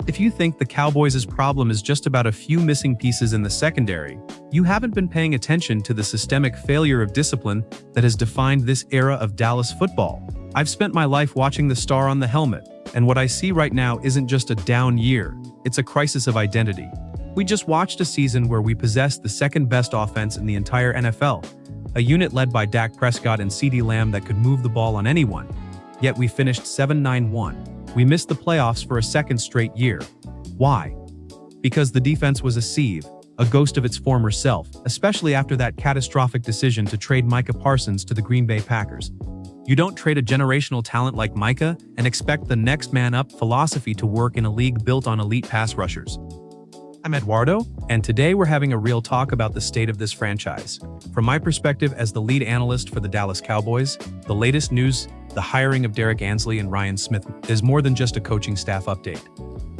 If you think the Cowboys' problem is just about a few missing pieces in the secondary, you haven't been paying attention to the systemic failure of discipline that has defined this era of Dallas football. I've spent my life watching the star on the helmet, and what I see right now isn't just a down year, it's a crisis of identity. We just watched a season where we possessed the second-best offense in the entire NFL, a unit led by Dak Prescott and CeeDee Lamb that could move the ball on anyone. Yet we finished 7-9-1. We missed the playoffs for a second straight year. Why? Because the defense was a sieve, a ghost of its former self, especially after that catastrophic decision to trade Micah Parsons to the Green Bay Packers. You don't trade a generational talent like Micah and expect the next man up philosophy to work in a league built on elite pass rushers. I'm Eduardo, and today we're having a real talk about the state of this franchise. From my perspective as the lead analyst for the Dallas Cowboys, the latest news, the hiring of Derrick Ansley and Ryan Smith, is more than just a coaching staff update.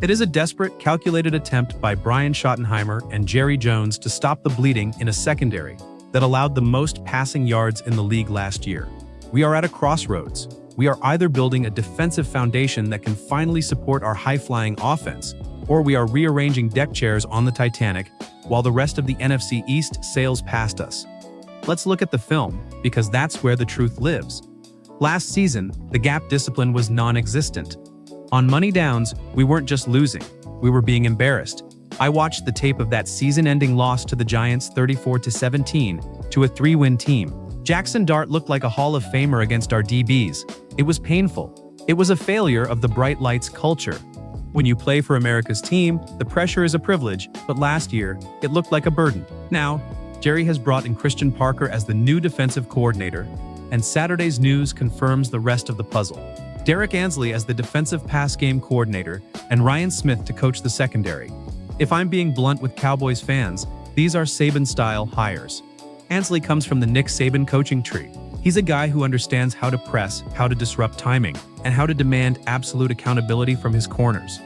It is a desperate, calculated attempt by Brian Schottenheimer and Jerry Jones to stop the bleeding in a secondary that allowed the most passing yards in the league last year. We are at a crossroads. We are either building a defensive foundation that can finally support our high-flying offense, or we are rearranging deck chairs on the Titanic while the rest of the NFC East sails past us. Let's look at the film, because that's where the truth lives. Last season, the gap discipline was non-existent. On money downs, we weren't just losing, we were being embarrassed. I watched the tape of that season-ending loss to the Giants 34-17 to a 3-win team. Jackson Dart looked like a Hall of Famer against our DBs. It was painful. It was a failure of the bright lights culture. When you play for America's team, the pressure is a privilege, but last year, it looked like a burden. Now, Jerry has brought in Christian Parker as the new defensive coordinator, and Saturday's news confirms the rest of the puzzle. Derrick Ansley as the defensive pass game coordinator, and Ryan Smith to coach the secondary. If I'm being blunt with Cowboys fans, these are Saban-style hires. Ansley comes from the Nick Saban coaching tree. He's a guy who understands how to press, how to disrupt timing, and how to demand absolute accountability from his corners.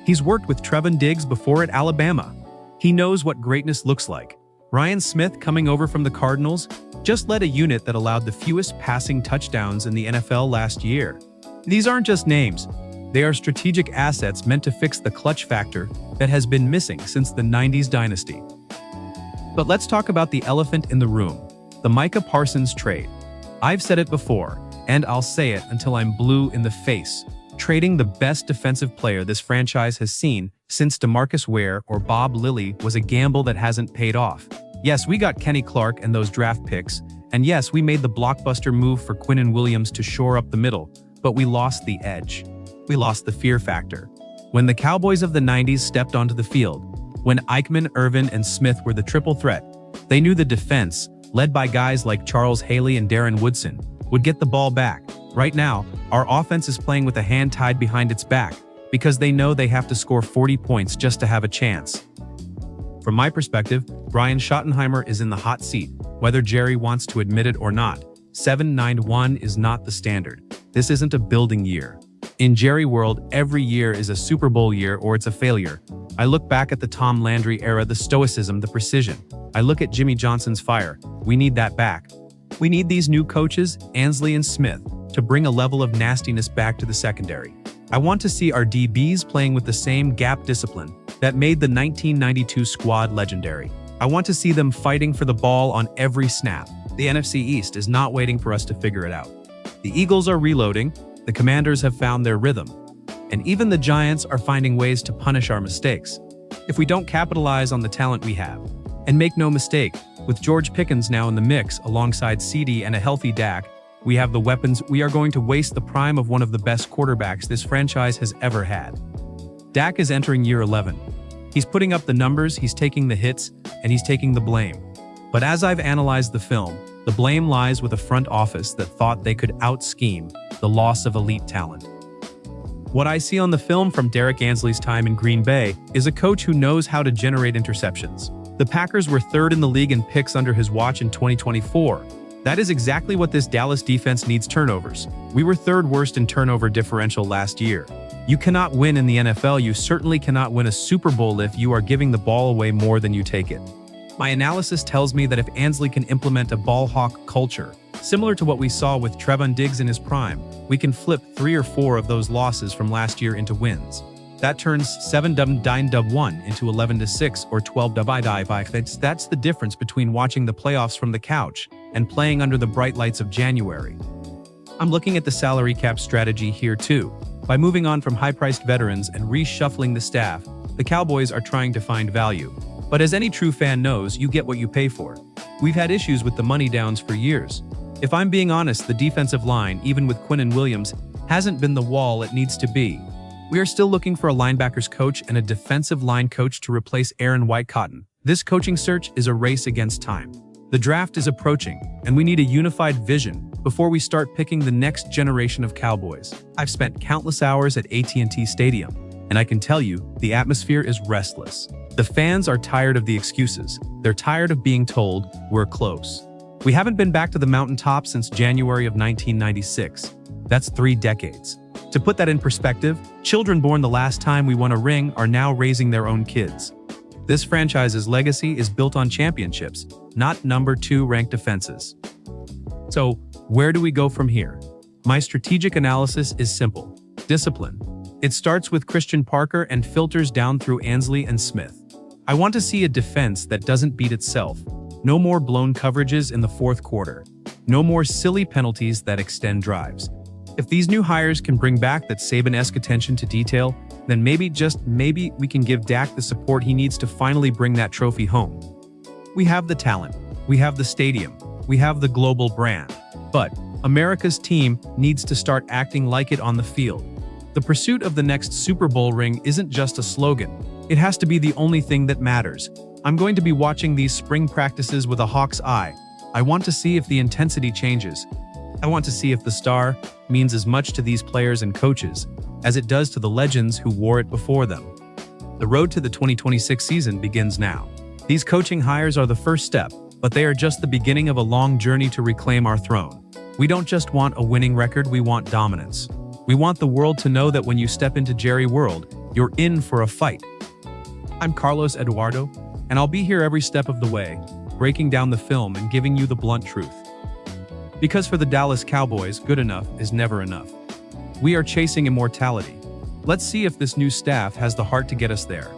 He's worked with Trevon Diggs before at Alabama. He knows what greatness looks like. Ryan Smith, coming over from the Cardinals, just led a unit that allowed the fewest passing touchdowns in the NFL last year. These aren't just names. They are strategic assets meant to fix the clutch factor that has been missing since the 90s dynasty. But let's talk about the elephant in the room, the Micah Parsons trade. I've said it before, and I'll say it until I'm blue in the face. Trading the best defensive player this franchise has seen since DeMarcus Ware or Bob Lilly was a gamble that hasn't paid off. Yes, we got Kenny Clark and those draft picks, and yes, we made the blockbuster move for Quinnen Williams to shore up the middle, but we lost the edge. We lost the fear factor. When the Cowboys of the 90s stepped onto the field, when Aikman, Irvin, and Smith were the triple threat, they knew the defense, led by guys like Charles Haley and Darren Woodson, would get the ball back. Right now, our offense is playing with a hand tied behind its back because they know they have to score 40 points just to have a chance. From my perspective, Brian Schottenheimer is in the hot seat, whether Jerry wants to admit it or not. 7-9-1 is not the standard. This isn't a building year. In Jerry world, every year is a Super Bowl year or it's a failure. I look back at the Tom Landry era, the stoicism, the precision. I look at Jimmy Johnson's fire. We need that back. We need these new coaches, Ansley and Smith, to bring a level of nastiness back to the secondary. I want to see our DBs playing with the same gap discipline that made the 1992 squad legendary. I want to see them fighting for the ball on every snap. The NFC East is not waiting for us to figure it out. The Eagles are reloading, the Commanders have found their rhythm, and even the Giants are finding ways to punish our mistakes. If we don't capitalize on the talent we have, and make no mistake, with George Pickens now in the mix alongside CeeDee and a healthy Dak, we have the weapons. We are going to waste the prime of one of the best quarterbacks this franchise has ever had. Dak is entering year 11. He's putting up the numbers, he's taking the hits, and he's taking the blame. But as I've analyzed the film, the blame lies with a front office that thought they could out-scheme the loss of elite talent. What I see on the film from Derrick Ansley's time in Green Bay is a coach who knows how to generate interceptions. The Packers were third in the league in picks under his watch in 2024. That is exactly what this Dallas defense needs: turnovers. We were third worst in turnover differential last year. You cannot win in the NFL. You certainly cannot win a Super Bowl if you are giving the ball away more than you take it. My analysis tells me that if Ansley can implement a ball hawk culture, similar to what we saw with Trevon Diggs in his prime, we can flip 3 or 4 of those losses from last year into wins. That turns 7-9-1 into 11-6 or 12-5. That's the difference between watching the playoffs from the couch and playing under the bright lights of January. I'm looking at the salary cap strategy here too. By moving on from high-priced veterans and reshuffling the staff, the Cowboys are trying to find value. But as any true fan knows, you get what you pay for. We've had issues with the money downs for years. If I'm being honest, the defensive line, even with Quinnen Williams, hasn't been the wall it needs to be. We are still looking for a linebackers coach and a defensive line coach to replace Aaron White-Cotton. This coaching search is a race against time. The draft is approaching, and we need a unified vision before we start picking the next generation of Cowboys. I've spent countless hours at AT&T Stadium, and I can tell you, the atmosphere is restless. The fans are tired of the excuses. They're tired of being told, we're close. We haven't been back to the mountaintop since January of 1996. That's 3 decades. To put that in perspective, children born the last time we won a ring are now raising their own kids. This franchise's legacy is built on championships, not number 2 ranked defenses. So, where do we go from here? My strategic analysis is simple. Discipline. It starts with Christian Parker and filters down through Ansley and Smith. I want to see a defense that doesn't beat itself. No more blown coverages in the 4th quarter. No more silly penalties that extend drives. If these new hires can bring back that Saban-esque attention to detail, then maybe, just maybe, we can give Dak the support he needs to finally bring that trophy home. We have the talent, we have the stadium, we have the global brand. But America's team needs to start acting like it on the field. The pursuit of the next Super Bowl ring isn't just a slogan. It has to be the only thing that matters. I'm going to be watching these spring practices with a hawk's eye. I want to see if the intensity changes. I want to see if the star means as much to these players and coaches as it does to the legends who wore it before them. The road to the 2026 season begins now. These coaching hires are the first step, but they are just the beginning of a long journey to reclaim our throne. We don't just want a winning record, we want dominance. We want the world to know that when you step into Jerry World, you're in for a fight. I'm Carlos Eduardo, and I'll be here every step of the way, breaking down the film and giving you the blunt truth. Because for the Dallas Cowboys, good enough is never enough. We are chasing immortality. Let's see if this new staff has the heart to get us there.